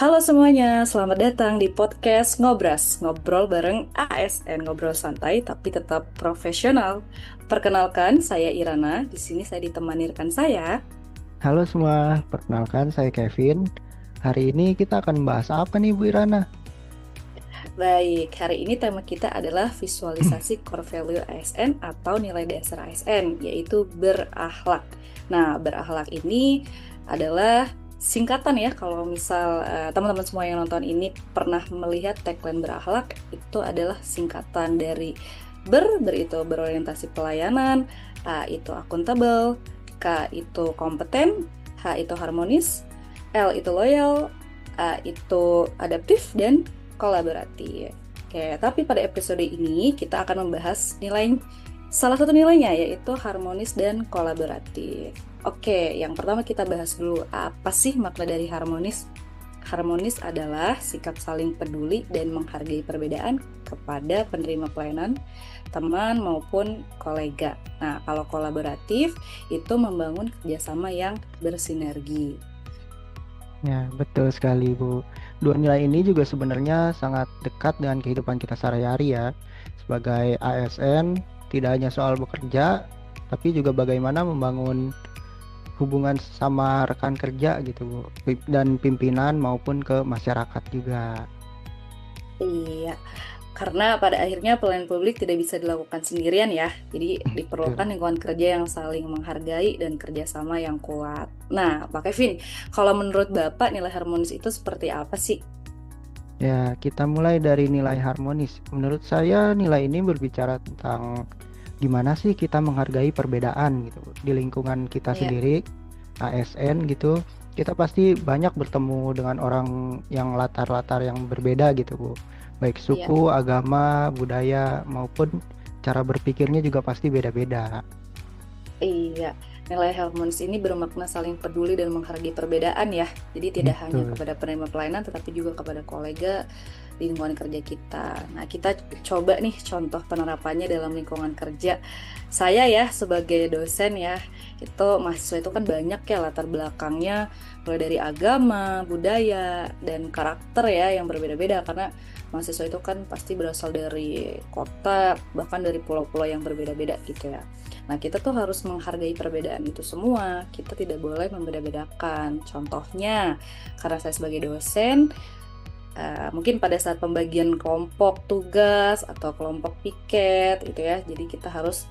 Halo semuanya, selamat datang di podcast Ngobras, ngobrol bareng ASN, ngobrol santai tapi tetap profesional. Perkenalkan, saya Irana. Di sini saya ditemani rekan saya. Halo semua, perkenalkan saya Kevin. Hari ini kita akan membahas apa nih Bu Irana? Baik, hari ini tema kita adalah visualisasi core value ASN atau nilai dasar ASN, yaitu berakhlak. Nah, berakhlak ini adalah singkatan ya. Kalau misal teman-teman semua yang nonton ini pernah melihat tagline berakhlak, itu adalah singkatan dari ber itu berorientasi pelayanan, A itu akuntabel, K itu kompeten, H itu harmonis, L itu loyal, A itu adaptif, dan kolaboratif. Oke, tapi pada episode ini kita akan membahas salah satu nilainya yaitu harmonis dan kolaboratif. Oke, yang pertama kita bahas dulu apa sih makna dari harmonis? Harmonis adalah sikap saling peduli dan menghargai perbedaan kepada penerima pelayanan, teman maupun kolega. Nah, kalau kolaboratif itu membangun kerjasama yang bersinergi. Ya, betul sekali Bu. Dua nilai ini juga sebenarnya sangat dekat dengan kehidupan kita sehari-hari ya. Sebagai ASN, tidak hanya soal bekerja, tapi juga bagaimana membangun hubungan sama rekan kerja gitu Bu. Dan pimpinan maupun ke masyarakat juga. Iya, karena pada akhirnya pelayanan publik tidak bisa dilakukan sendirian ya. Jadi diperlukan Betul. lingkungan kerja yang saling menghargai dan kerjasama yang kuat. Nah, Pak Kevin, kalau menurut Bapak nilai harmonis itu seperti apa sih? Ya, kita mulai dari nilai harmonis. Menurut saya nilai ini berbicara tentang gimana sih kita menghargai perbedaan gitu di lingkungan kita Iya, sendiri, ASN gitu. Kita pasti banyak bertemu dengan orang yang latar-latar yang berbeda gitu Bu. Baik iya, suku, agama, budaya maupun cara berpikirnya juga pasti beda-beda. iya. Nilai harmonis ini bermakna saling peduli dan menghargai perbedaan ya. Jadi tidak hanya Betul. kepada penerima pelayanan tetapi juga kepada kolega di lingkungan kerja kita. Nah, kita coba nih contoh penerapannya dalam lingkungan kerja. Saya ya sebagai dosen ya, itu mahasiswa itu kan banyak ya latar belakangnya, mulai dari agama, budaya, dan karakter ya yang berbeda-beda karena mahasiswa itu kan pasti berasal dari kota, bahkan dari pulau-pulau yang berbeda-beda gitu ya. Nah, kita tuh harus menghargai perbedaan itu semua. Kita tidak boleh membeda-bedakan. Contohnya, karena saya sebagai dosen, mungkin pada saat pembagian kelompok tugas atau kelompok piket gitu ya, jadi kita harus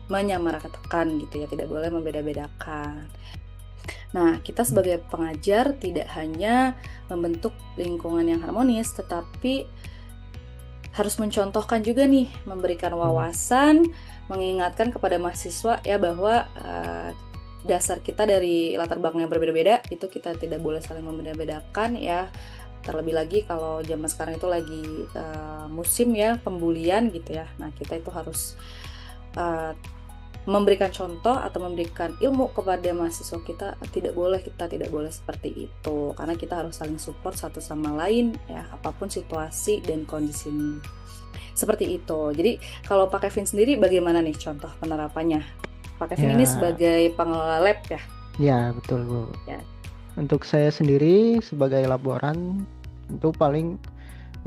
menyamaratakan gitu ya, tidak boleh membeda-bedakan. Nah, kita sebagai pengajar tidak hanya membentuk lingkungan yang harmonis, tetapi harus mencontohkan juga nih, memberikan Hmm. wawasan, mengingatkan kepada mahasiswa ya bahwa dasar kita dari latar belakang yang berbeda-beda itu kita tidak boleh saling membeda-bedakan ya. Terlebih lagi kalau zaman sekarang itu lagi musim ya pembulian gitu ya. Nah, kita itu harus uh, memberikan contoh atau memberikan ilmu kepada mahasiswa kita tidak boleh seperti itu karena kita harus saling support satu sama lain ya apapun situasi dan kondisinya seperti itu. Jadi kalau Pak Kevin sendiri bagaimana nih contoh penerapannya? Pak Kevin ini Ya, sebagai pengelola lab ya. ya betul Bu. Ya, Untuk saya sendiri sebagai laboran itu paling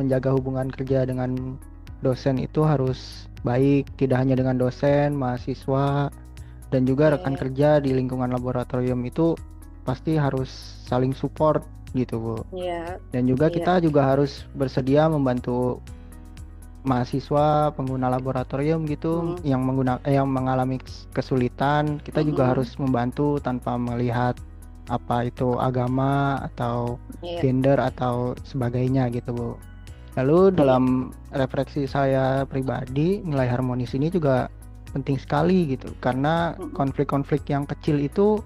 menjaga hubungan kerja dengan dosen itu harus baik, tidak hanya dengan dosen, mahasiswa, dan juga rekan ya, kerja di lingkungan laboratorium itu pasti harus saling support gitu, Bu. ya, Dan juga ya. kita juga harus bersedia membantu mahasiswa pengguna laboratorium gitu Hmm, yang mengalami kesulitan, kita juga hmm, harus membantu tanpa melihat apa itu agama atau ya, gender atau sebagainya gitu, Bu. Lalu iya. dalam refleksi saya pribadi, nilai harmonis ini juga penting sekali gitu, karena Hmm, konflik-konflik yang kecil itu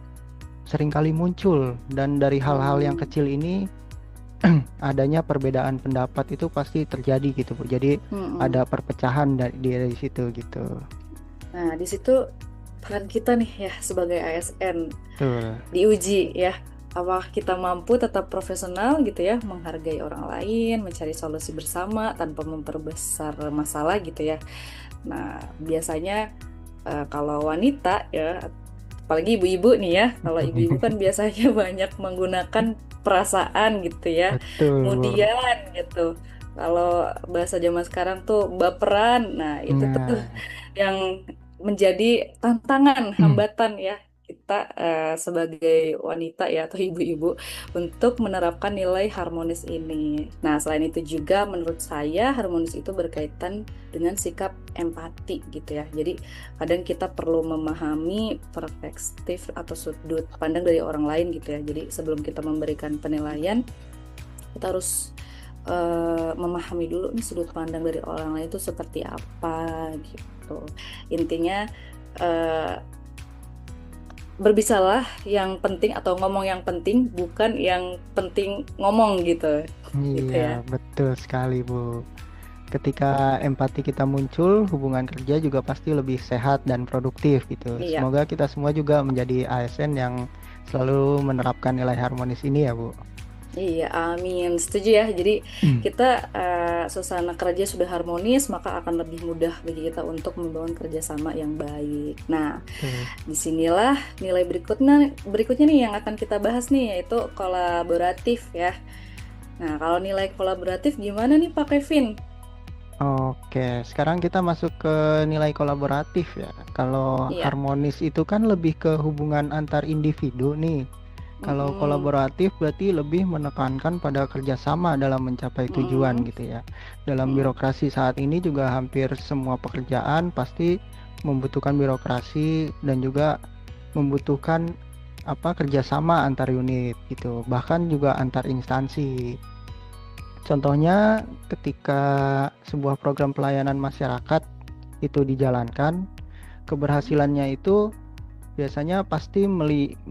seringkali muncul dan dari hal-hal yang hmm, kecil ini adanya perbedaan pendapat itu pasti terjadi gitu Bu. Jadi hmm. ada perpecahan dari situ gitu. Nah, di situ peran kita nih ya sebagai ASN Betul. diuji ya. Apakah kita mampu tetap profesional gitu ya, menghargai orang lain, mencari solusi bersama tanpa memperbesar masalah gitu ya. Nah, biasanya kalau wanita ya apalagi ibu-ibu nih ya. Kalau ibu-ibu kan biasanya banyak menggunakan perasaan gitu ya. Betul, Bu. Kemudian gitu. Kalau bahasa zaman sekarang tuh baperan. Nah, itu tuh Nah, yang menjadi tantangan, hambatan ya kita sebagai wanita ya atau ibu-ibu untuk menerapkan nilai harmonis ini. Nah, selain itu juga menurut saya harmonis itu berkaitan dengan sikap empati gitu ya. Jadi kadang kita perlu memahami perspektif atau sudut pandang dari orang lain gitu ya. Jadi sebelum kita memberikan penilaian, kita harus memahami dulu nih sudut pandang dari orang lain itu seperti apa gitu. Intinya eh, berbisalah yang penting atau ngomong yang penting, bukan yang penting ngomong gitu. Gitu iya, ya. betul sekali, Bu. Ketika empati kita muncul, hubungan kerja juga pasti lebih sehat dan produktif gitu. Iya. Semoga kita semua juga menjadi ASN yang selalu menerapkan nilai harmonis ini ya, Bu. Iya, amin. Setuju ya. Jadi kita suasana kerja sudah harmonis, maka akan lebih mudah bagi kita untuk membangun kerjasama yang baik. Nah, Tuh. disinilah nilai berikutnya berikutnya nih yang akan kita bahas nih, yaitu kolaboratif ya. Nah, kalau nilai kolaboratif gimana nih Pak Kevin? Oke, sekarang kita masuk ke nilai kolaboratif ya. Kalau Iya. harmonis itu kan lebih ke hubungan antar individu nih. Kalau Mm-mm. kolaboratif berarti lebih menekankan pada kerjasama dalam mencapai tujuan Mm-mm. gitu ya. Dalam Mm-mm. birokrasi saat ini juga hampir semua pekerjaan pasti membutuhkan birokrasi dan juga membutuhkan kerjasama antar unit gitu. Bahkan juga antar instansi. Contohnya ketika sebuah program pelayanan masyarakat itu dijalankan, keberhasilannya itu biasanya pasti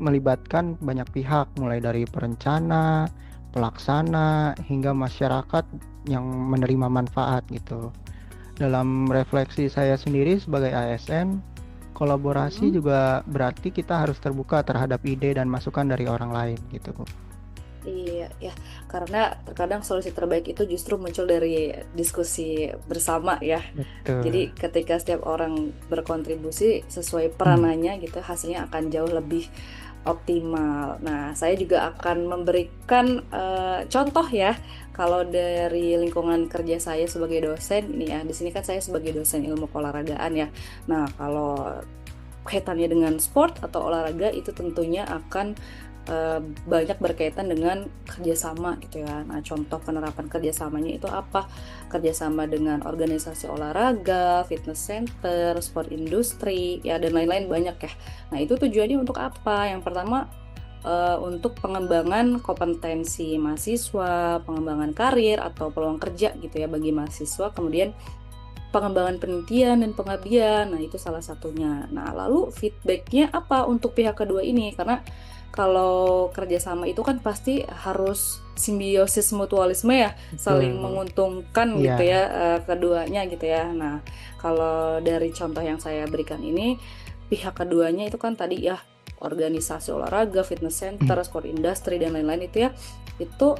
melibatkan banyak pihak, mulai dari perencana, pelaksana, hingga masyarakat yang menerima manfaat gitu. Dalam refleksi saya sendiri sebagai ASN, kolaborasi Mm-mm. juga berarti kita harus terbuka terhadap ide dan masukan dari orang lain gitu. Iya, ya, karena terkadang solusi terbaik itu justru muncul dari diskusi bersama ya. Betul. Jadi ketika setiap orang berkontribusi sesuai Hmm. peranannya gitu, hasilnya akan jauh lebih optimal. Nah, saya juga akan memberikan contoh ya, kalau dari lingkungan kerja saya sebagai dosen ini ya, di sini kan saya sebagai dosen ilmu keolahragaan ya. Nah, kalau kaitannya dengan sport atau olahraga itu tentunya akan eh, banyak berkaitan dengan kerjasama gitu ya. Nah, contoh penerapan kerjasamanya itu apa? Kerjasama dengan organisasi olahraga, fitness center, sport industri, ya dan lain-lain banyak ya. Nah, itu tujuannya untuk apa? Yang pertama untuk pengembangan kompetensi mahasiswa, pengembangan karir atau peluang kerja gitu ya bagi mahasiswa. Kemudian pengembangan penelitian dan pengabdian. Nah, itu salah satunya. Nah, lalu feedbacknya apa untuk pihak kedua ini? Karena kalau kerjasama itu kan pasti harus simbiosis mutualisme ya, saling Betul, Bu. menguntungkan gitu Iya. ya, keduanya gitu ya. Nah, kalau dari contoh yang saya berikan ini, pihak keduanya itu kan tadi ya organisasi olahraga, fitness center, sport industry dan lain-lain itu ya, itu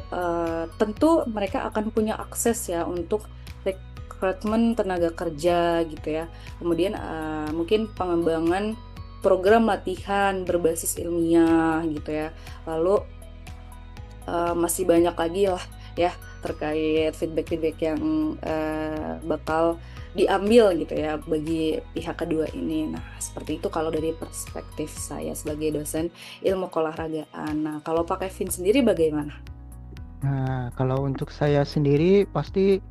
tentu mereka akan punya akses ya untuk rekrutmen tenaga kerja gitu ya. Kemudian mungkin pengembangan program latihan berbasis ilmiah gitu ya. Lalu masih banyak lagi lah ya terkait feedback-feedback yang bakal diambil gitu ya bagi pihak kedua ini. Nah, seperti itu kalau dari perspektif saya sebagai dosen ilmu keolahragaan. Nah, kalau Pak Kevin sendiri bagaimana? Nah, kalau untuk saya sendiri pasti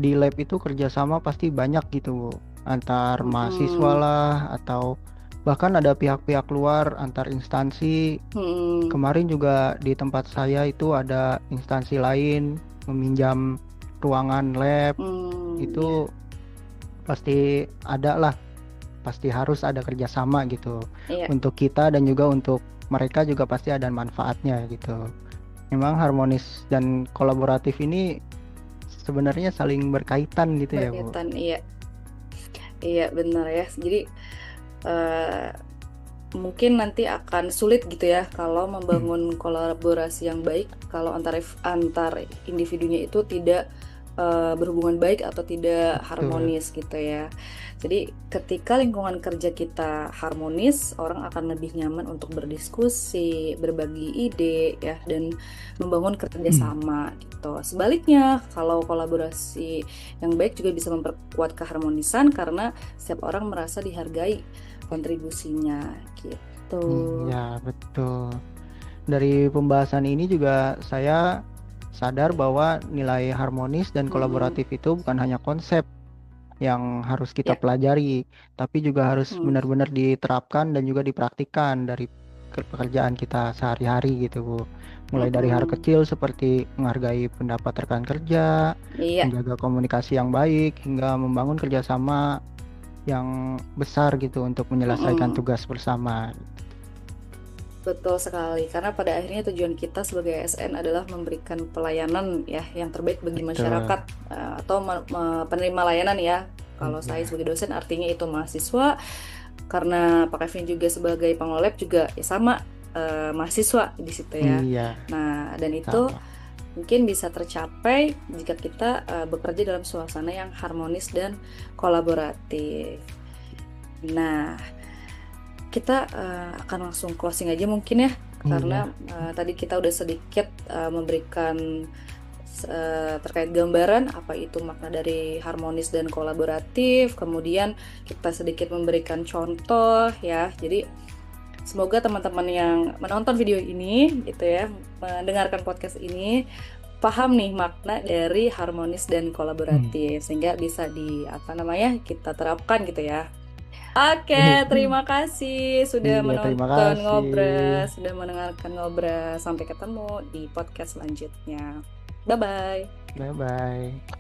di lab itu kerjasama pasti banyak gitu, Bu. Antar mahasiswa Mm-mm. lah atau bahkan ada pihak-pihak luar antar instansi. Mm-mm. Kemarin juga di tempat saya itu ada instansi lain meminjam ruangan lab. Ya, Itu pasti ada lah, pasti harus ada kerjasama gitu. iya, Untuk kita dan juga untuk mereka juga pasti ada manfaatnya gitu. Memang harmonis dan kolaboratif ini sebenarnya saling berkaitan gitu ya, Bu. berkaitan, iya, iya benar ya. Jadi eh, mungkin nanti akan sulit gitu ya kalau membangun kolaborasi yang baik kalau antar antar individunya itu tidak berhubungan baik atau tidak betul. harmonis gitu ya. Jadi ketika lingkungan kerja kita harmonis, orang akan lebih nyaman untuk berdiskusi, berbagi ide ya, dan membangun kerjasama gitu. Sebaliknya, kalau kolaborasi yang baik juga bisa memperkuat keharmonisan karena setiap orang merasa dihargai kontribusinya gitu. Ya, betul. Dari pembahasan ini juga saya sadar bahwa nilai harmonis dan Mm-mm. kolaboratif itu bukan hanya konsep yang harus kita Ya. pelajari, tapi juga harus Hmm. benar-benar diterapkan dan juga dipraktikkan dari pekerjaan kita sehari-hari gitu, Bu. Mulai dari hal Mm-mm. kecil seperti menghargai pendapat rekan kerja, Iya, menjaga komunikasi yang baik, hingga membangun kerjasama yang besar gitu untuk menyelesaikan mm-mm. tugas bersama. Betul sekali. Karena pada akhirnya tujuan kita sebagai ASN adalah memberikan pelayanan ya yang terbaik bagi Betul. masyarakat, atau penerima layanan ya. Kalau saya Iya. sebagai dosen artinya itu mahasiswa, karena Pak Kevin juga sebagai pengelola lab juga ya sama, mahasiswa di situ ya. Iya, Nah, dan itu sama. mungkin bisa tercapai jika kita bekerja dalam suasana yang harmonis dan kolaboratif. Nah, kita akan langsung closing aja mungkin ya, karena Iya. tadi kita udah sedikit memberikan terkait gambaran apa itu makna dari harmonis dan kolaboratif. Kemudian kita sedikit memberikan contoh ya. Jadi semoga teman-teman yang menonton video ini gitu ya, mendengarkan podcast ini paham nih makna dari harmonis dan Hmm. kolaboratif sehingga bisa di apa namanya kita terapkan gitu ya. Oke, terima kasih sudah Iya, terima menonton kasih. ngobrol, sudah mendengarkan ngobrol. Sampai ketemu di podcast selanjutnya. Bye bye. Bye-bye.